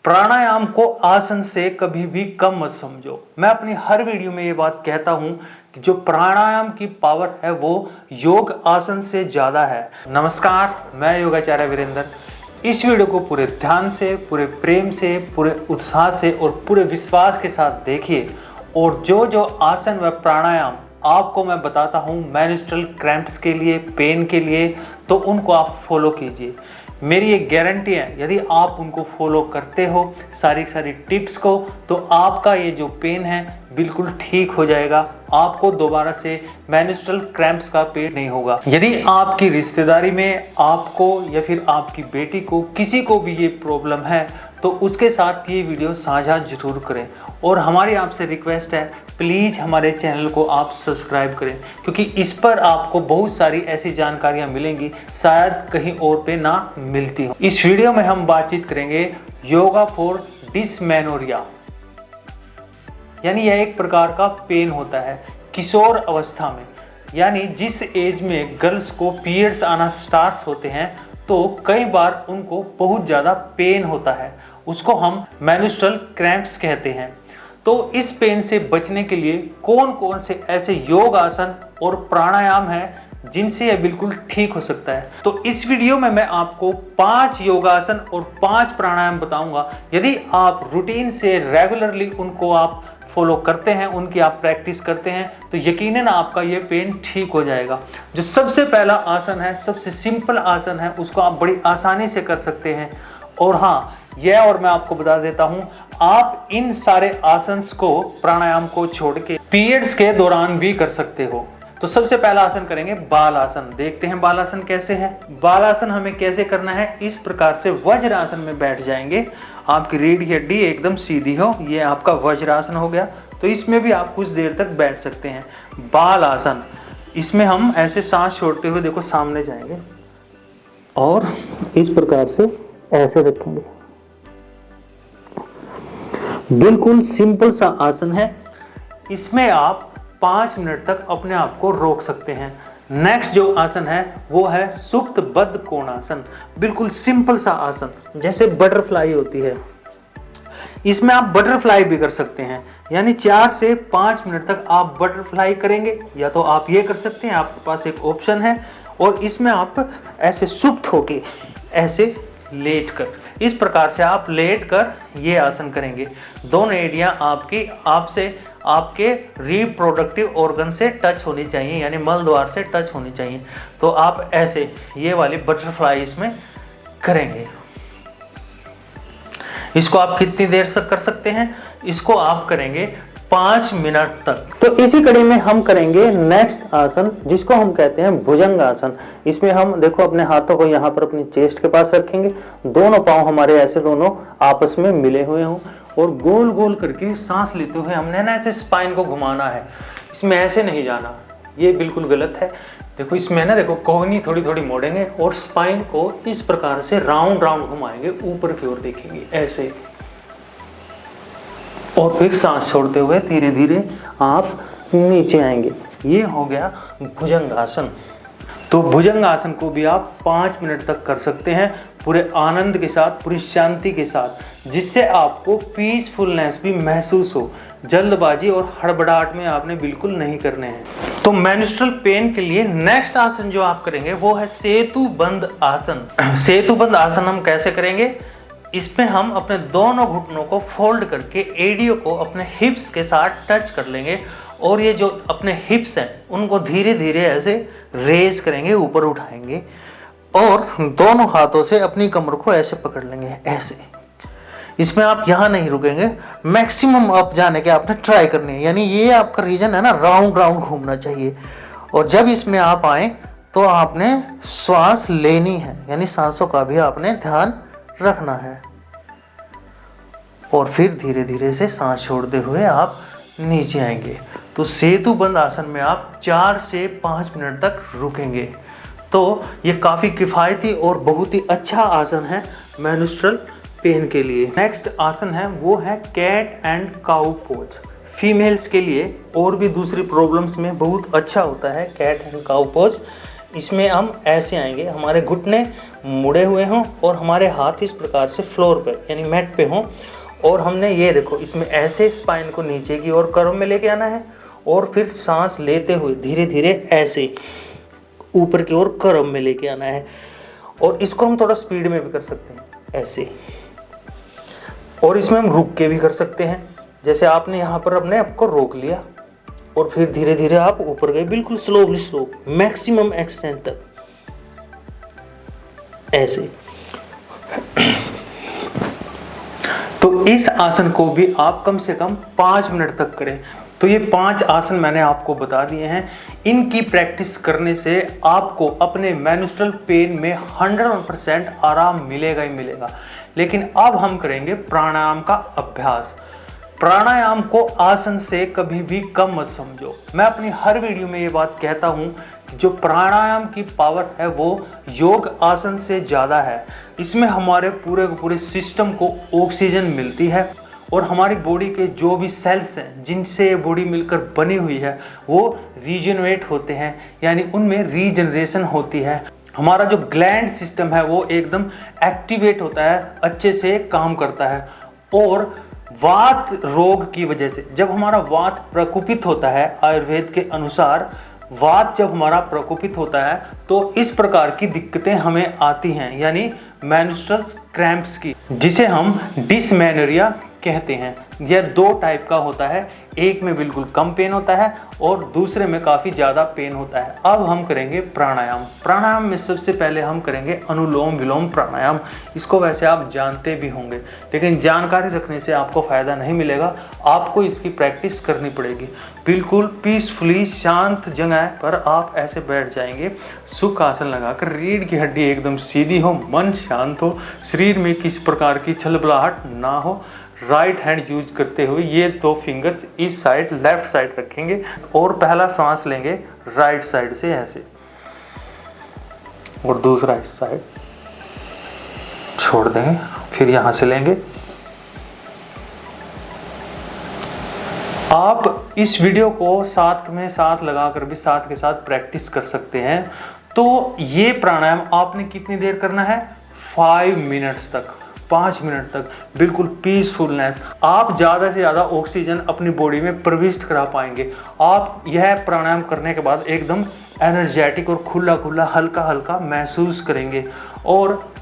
प्राणायाम को आसन से कभी भी कम मत समझो। मैं अपनी हर वीडियो में ये बात कहता हूं कि जो प्राणायाम की पावर है वो योग आसन से ज्यादा है। नमस्कार, मैं योगाचार्य वीरेंद्र। इस वीडियो को पूरे ध्यान से, पूरे प्रेम से, पूरे उत्साह से और पूरे विश्वास के साथ देखिए। और जो आसन व प्राणायाम आपको मैं बताता हूं मेंस्ट्रुअल क्रैम्प्स के लिए, पेन के लिए, तो उनको आप फॉलो कीजिए। मेरी एक गारंटी है, यदि आप उनको फॉलो करते हो सारी टिप्स को, तो आपका ये जो पेन है बिल्कुल ठीक हो जाएगा। आपको दोबारा से मेंस्ट्रुअल क्रैम्प्स का पेन नहीं होगा। यदि आपकी रिश्तेदारी में आपको या फिर आपकी बेटी को, किसी को भी ये प्रॉब्लम है, तो उसके साथ ये वीडियो साझा जरूर करें। और हमारी आपसे रिक्वेस्ट है, प्लीज़ हमारे चैनल को आप सब्सक्राइब करें, क्योंकि इस पर आपको बहुत सारी ऐसी जानकारियां मिलेंगी शायद कहीं और पे ना मिलती हो। इस वीडियो में हम बातचीत करेंगे योगा फॉर डिसमेनोरिया, यानी यह एक प्रकार का पेन होता है किशोर अवस्था में। यानी जिस एज में गर्ल्स को पीरियड्स आना स्टार्ट होते हैं, तो कई बार उनको बहुत ज़्यादा पेन होता है, उसको हम मेंस्ट्रुअल क्रैम्प्स कहते हैं। तो इस पेन से बचने के लिए कौन कौन से ऐसे योग आसन और प्राणायाम हैं जिनसे यह बिल्कुल ठीक हो सकता है। तो इस वीडियो में मैं आपको 5 योगासन और 5 प्राणायाम बताऊंगा। यदि आप रूटीन से रेगुलरली उनको आप फॉलो करते हैं, उनकी आप प्रैक्टिस करते हैं, तो यकीनन आपका ये पेन ठीक हो जाएगा। जो सबसे पहला आसन है, सबसे सिंपल आसन है, उसको आप बड़ी आसानी से कर सकते हैं। और हाँ, यह और मैं आपको बता देता हूं, आप इन सारे आसन्स को, प्राणायाम को छोड़ के पीरियड्स के दौरान भी कर सकते हो। तो सबसे पहला आसन करेंगे बाल आसन। देखते हैं बाल आसन कैसे है। बाल आसन हमें कैसे करना है, इस प्रकार से वज्रासन में बैठ जाएंगे। आपकी रीढ़ की हड्डी एकदम सीधी हो, ये आपका वज्रासन हो गया। तो इसमें भी आप कुछ देर तक बैठ सकते हैं। बाल आसन, इसमें हम ऐसे सांस छोड़ते हुए देखो सामने जाएंगे और इस प्रकार से ऐसे रखेंगे। बिल्कुल सिंपल सा आसन है। इसमें आप 5 मिनट तक अपने आप को रोक सकते हैं। नेक्स्ट जो आसन है वो है सुप्त बद्ध कोणासन। बिल्कुल सिंपल सा आसन, जैसे बटरफ्लाई होती है। इसमें आप बटरफ्लाई भी कर सकते हैं, यानी 4 से 5 मिनट तक आप बटरफ्लाई करेंगे। या तो आप ये कर सकते हैं, आपके पास एक ऑप्शन है। और इसमें आप ऐसे सुप्त होके, ऐसे लेट कर, इस प्रकार से आप लेट कर ये आसन करेंगे। दोनों एरिया आपके रिप्रोडक्टिव ऑर्गन से टच होनी चाहिए, यानी मल द्वार से टच होनी चाहिए। तो आप ऐसे ये वाली बटरफ्लाई इसमें करेंगे। इसको आप कितनी देर तक कर सकते हैं? इसको आप करेंगे 5 मिनट तक। तो इसी कड़ी में हम करेंगे नेक्स्ट आसन, जिसको हम कहते हैं भुजंग आसन। इसमें हम देखो अपने हाथों को यहाँ पर अपनी चेस्ट के पास रखेंगे, दोनों पांव हमारे ऐसे दोनों आपस में मिले हुए हों, और गोल गोल करके सांस लेते हुए हमने ना ऐसे स्पाइन को घुमाना है। इसमें ऐसे नहीं जाना, ये बिल्कुल गलत है। देखो इसमें ना, देखो कोहनी थोड़ी थोड़ी मोड़ेंगे और स्पाइन को इस प्रकार से राउंड राउंड घुमाएंगे, ऊपर की ओर देखेंगे ऐसे, और फिर सांस छोड़ते हुए धीरे धीरे आप नीचे आएंगे। ये हो गया भुजंग आसन। तो भुजंग आसन को भी आप 5 मिनट तक कर सकते हैं, पूरे आनंद के साथ, पूरी शांति के साथ, जिससे आपको पीसफुलनेस भी महसूस हो। जल्दबाजी और हड़बड़ाहट में आपने बिल्कुल नहीं करने हैं। तो मेंस्ट्रुअल पेन के लिए नेक्स्ट आसन जो आप करेंगे वो है सेतुबंध आसन। सेतुबंध आसन हम कैसे करेंगे? इसमें हम अपने दोनों घुटनों को फोल्ड करके एडियो को अपने हिप्स के साथ टच कर लेंगे, और ये जो अपने हिप्स हैं उनको धीरे धीरे ऐसे रेज करेंगे, ऊपर उठाएंगे, और दोनों हाथों से अपनी कमर को ऐसे पकड़ लेंगे, ऐसे। इसमें आप यहाँ नहीं रुकेंगे, मैक्सिमम अप जाने के आपने ट्राई करनी है। यानी ये आपका रीजन है ना, राउंड राउंड घूमना चाहिए। और जब इसमें आप आए तो आपने श्वास लेनी है, यानी सांसों का भी आपने ध्यान रखना है। और फिर धीरे धीरे से सांस छोड़ते हुए आप नीचे आएंगे। तो सेतुबंध आसन में आप 4 से 5 मिनट तक रुकेंगे। तो ये काफ़ी किफ़ायती और बहुत ही अच्छा आसन है मेंस्ट्रुअल पेन के लिए। नेक्स्ट आसन है वो है cat and cow pose. Females के लिए और भी दूसरी प्रॉब्लम्स में बहुत अच्छा होता है कैट एंड काउ पोज। इसमें हम ऐसे आएंगे, हमारे घुटने मुड़े हुए हों और हमारे हाथ इस प्रकार से फ्लोर पे यानी मैट पे हों, और हमने ये देखो इसमें ऐसे स्पाइन को नीचे की ओर कर्व में लेके आना है और फिर सांस लेते हुए धीरे धीरे ऐसे ऊपर की ओर कर्व में लेके आना है। और इसको हम थोड़ा स्पीड में भी कर सकते हैं ऐसे, और इसमें हम रुक के भी कर सकते हैं, जैसे आपने यहाँ पर अपने आपको रोक लिया और फिर धीरे धीरे आप ऊपर गए, बिल्कुल स्लोली स्लो मैक्सिमम एक्सटेंट तक ऐसे। तो इस आसन को भी आप कम से कम 5 मिनट तक करें। तो ये 5 आसन मैंने आपको बता दिए हैं। इनकी प्रैक्टिस करने से आपको अपने मेंस्ट्रुअल पेन में 100% आराम मिलेगा ही मिलेगा। लेकिन अब हम करेंगे प्राणायाम का अभ्यास। प्राणायाम को आसन से कभी भी कम मत समझो। मैं अपनी हर वीडियो में ये बात कहता हूँ, जो प्राणायाम की पावर है वो योग आसन से ज़्यादा है। इसमें हमारे पूरे पूरे सिस्टम को ऑक्सीजन मिलती है और हमारी बॉडी के जो भी सेल्स हैं जिनसे ये बॉडी मिलकर बनी हुई है वो रीजनरेट होते हैं, यानी उनमें रीजनरेशन होती है। हमारा जो ग्लैंड सिस्टम है वो एकदम एक्टिवेट होता है, अच्छे से काम करता है। और वात रोग की वजह से जब हमारा वात प्रकोपित होता है, आयुर्वेद के अनुसार वात जब हमारा प्रकोपित होता है तो इस प्रकार की दिक्कतें हमें आती हैं, यानी मेंस्ट्रुअल क्रैम्प्स की, जिसे हम डिसमेनोरिया कहते हैं। यह 2 टाइप का होता है, एक में बिल्कुल कम पेन होता है और दूसरे में काफ़ी ज़्यादा पेन होता है। अब हम करेंगे प्राणायाम। प्राणायाम में सबसे पहले हम करेंगे अनुलोम विलोम प्राणायाम। इसको वैसे आप जानते भी होंगे, लेकिन जानकारी रखने से आपको फ़ायदा नहीं मिलेगा, आपको इसकी प्रैक्टिस करनी पड़ेगी। बिल्कुल पीसफुली शांत जगह पर आप ऐसे बैठ जाएंगे, सुख आसन लगाकर, रीढ़ की हड्डी एकदम सीधी हो, मन शांत हो, शरीर में किसी प्रकार की छलबलाहट ना हो। राइट हैंड यूज करते हुए ये 2 फिंगर्स इस साइड लेफ्ट साइड रखेंगे और पहला सांस लेंगे राइट साइड से ऐसे, और दूसरा इस साइड छोड़ देंगे, फिर यहां से लेंगे। आप इस वीडियो को साथ में साथ लगाकर भी साथ के साथ प्रैक्टिस कर सकते हैं। तो ये प्राणायाम आपने कितनी देर करना है? 5 मिनट्स तक, 5 मिनट तक बिल्कुल पीसफुलनेस। आप ज़्यादा से ज़्यादा ऑक्सीजन अपनी बॉडी में प्रविष्ट करा पाएंगे। आप यह प्राणायाम करने के बाद एकदम एनर्जेटिक और खुला खुला हल्का हल्का महसूस करेंगे। और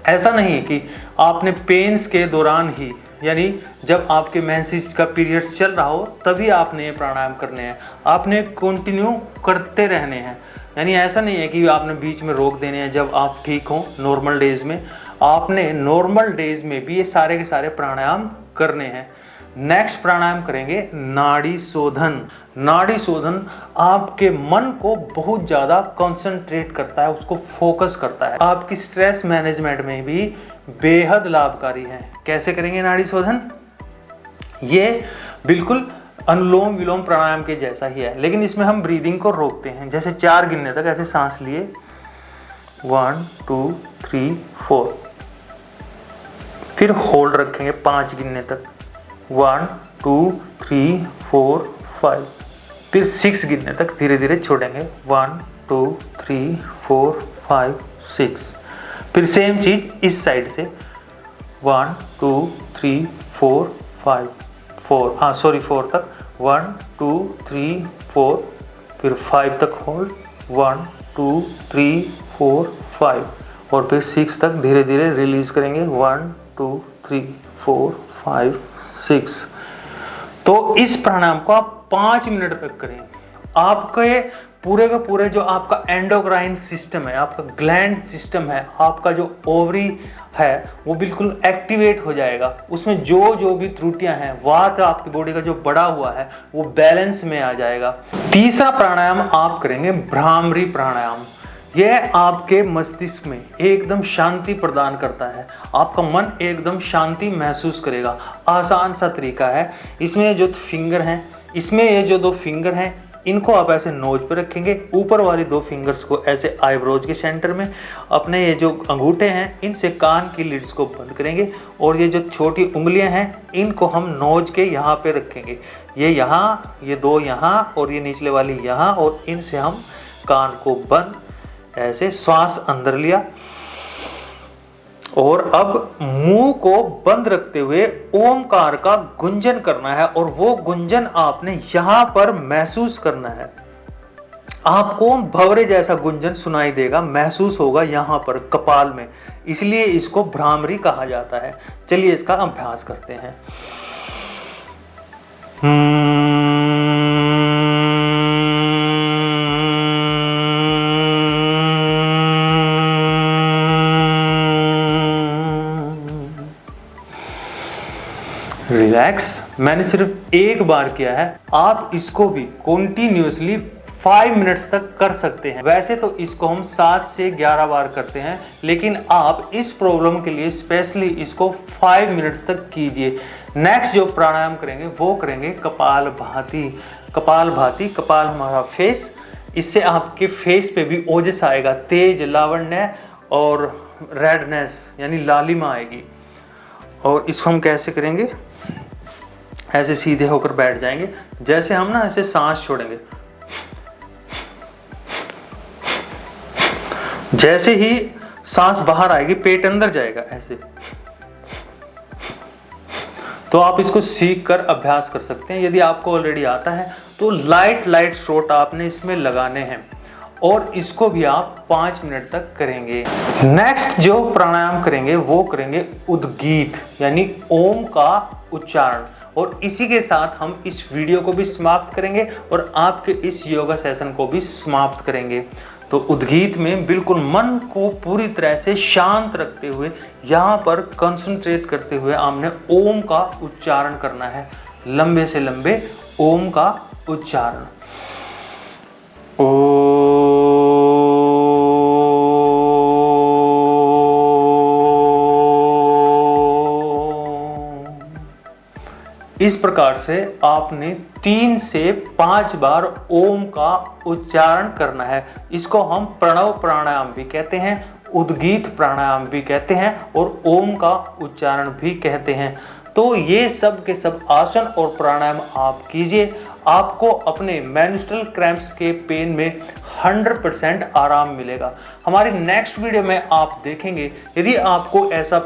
ऐसा नहीं है कि आपने पेन्स के दौरान ही, यानी जब आपके मेंसेस का पीरियड्स चल रहा हो तभी आपने ये प्राणायाम करने हैं, आपने कंटिन्यू करते रहने हैं। यानी ऐसा नहीं है कि आपने बीच में रोक देने हैं जब आप ठीक हो। नॉर्मल डेज में आपने नॉर्मल डेज में भी ये सारे के सारे प्राणायाम करने हैं। नेक्स्ट प्राणायाम करेंगे नाड़ी शोधन। नाड़ी शोधन आपके मन को बहुत ज़्यादा कंसंट्रेट करता है, उसको फोकस करता है, आपकी स्ट्रेस मैनेजमेंट में भी बेहद लाभकारी है। कैसे करेंगे नाड़ी शोधन? ये बिल्कुल अनुलोम विलोम प्राणायाम के जैसा ही है, लेकिन इसमें हम ब्रीदिंग को रोकते हैं। जैसे 4 गिनने तक ऐसे सांस लिए, 1 2 3 4, फिर होल्ड रखेंगे 5 गिनने तक, 1 2 3 4 5, फिर 6 गिनने तक धीरे धीरे छोड़ेंगे, 1 2 3 4 5 6। फिर सेम चीज इस साइड से, 1 2 3 4 5 4 तक, 1 2 3 4, फिर 5 तक होल्ड, 1 2 3 4 5, और फिर 6 तक धीरे धीरे रिलीज करेंगे, 1 2 3 4 5 6। तो इस प्राणायाम को आप 5 मिनट तक करें। आपके पूरे का पूरे जो आपका एंडोक्राइन सिस्टम है, आपका ग्लैंड सिस्टम है, आपका जो ओवरी है वो बिल्कुल एक्टिवेट हो जाएगा। उसमें जो भी त्रुटियां हैं, वात आपकी बॉडी का जो बढ़ा हुआ है वो बैलेंस में आ जाएगा। तीसरा प्राणायाम आप करेंगे भ्रामरी प्राणायाम। यह आपके मस्तिष्क में एकदम शांति प्रदान करता है, आपका मन एकदम शांति महसूस करेगा। आसान सा तरीका है। इसमें जो फिंगर हैं, इसमें ये जो 2 फिंगर हैं इनको आप ऐसे नोज पे रखेंगे, ऊपर वाली 2 फिंगर्स को ऐसे आईब्रोज के सेंटर में, अपने ये जो अंगूठे हैं इनसे कान की लिड्स को बंद करेंगे, और ये जो छोटी उंगलियां हैं इनको हम नोज के यहाँ पे रखेंगे। ये यहाँ, ये 2 यहाँ और ये निचले वाली यहाँ, और इनसे हम कान को बंद, ऐसे श्वास अंदर लिया और अब मुंह को बंद रखते हुए ओमकार का गुंजन करना है और वो गुंजन आपने यहां पर महसूस करना है। आपको भंवरे जैसा गुंजन सुनाई देगा, महसूस होगा यहां पर कपाल में, इसलिए इसको भ्रामरी कहा जाता है। चलिए इसका अभ्यास करते हैं। रिलैक्स। मैंने सिर्फ एक बार किया है, आप इसको भी कंटिन्यूअसली 5 मिनट्स तक कर सकते हैं। वैसे तो इसको हम 7 से 11 बार करते हैं, लेकिन आप इस प्रॉब्लम के लिए स्पेशली इसको 5 मिनट्स तक कीजिए। नेक्स्ट जो प्राणायाम करेंगे वो करेंगे कपालभाति। कपालभाति, कपाल हमारा फेस, इससे आपके फेस पे भी ओजस आएगा, तेज, लावण्य और रेडनेस यानी लालिमा आएगी। और इसको हम कैसे करेंगे, ऐसे सीधे होकर बैठ जाएंगे, जैसे हम ना ऐसे सांस छोड़ेंगे, जैसे ही सांस बाहर आएगी पेट अंदर जाएगा ऐसे। तो आप इसको सीख कर अभ्यास कर सकते हैं। यदि आपको ऑलरेडी आता है तो लाइट शॉट आपने इसमें लगाने हैं और इसको भी आप 5 मिनट तक करेंगे। नेक्स्ट जो प्राणायाम करेंगे वो करेंगे उद्गीत यानी ओम का उच्चारण, और इसी के साथ हम इस वीडियो को भी समाप्त करेंगे और आपके इस योगा सेशन को भी समाप्त करेंगे। तो उद्गीत में बिल्कुल मन को पूरी तरह से शांत रखते हुए यहाँ पर कंसंट्रेट करते हुए हमने ओम का उच्चारण करना है, लंबे से लंबे ओम का उच्चारण। इस प्रकार से आपने 3 से 5 बार ओम का उच्चारण करना है। इसको हम प्रणव प्राणायाम भी कहते हैं, उद्गीत प्राणायाम भी कहते हैं और ओम का उच्चारण भी कहते हैं। तो ये सब के सब आसन और प्राणायाम आप कीजिए, आपको अपने मेंस्ट्रुअल क्रैम्प्स के पेन में 100% आराम मिलेगा। हमारी नेक्स्ट वीडियो में आप देखेंगे यदि आपको ऐसा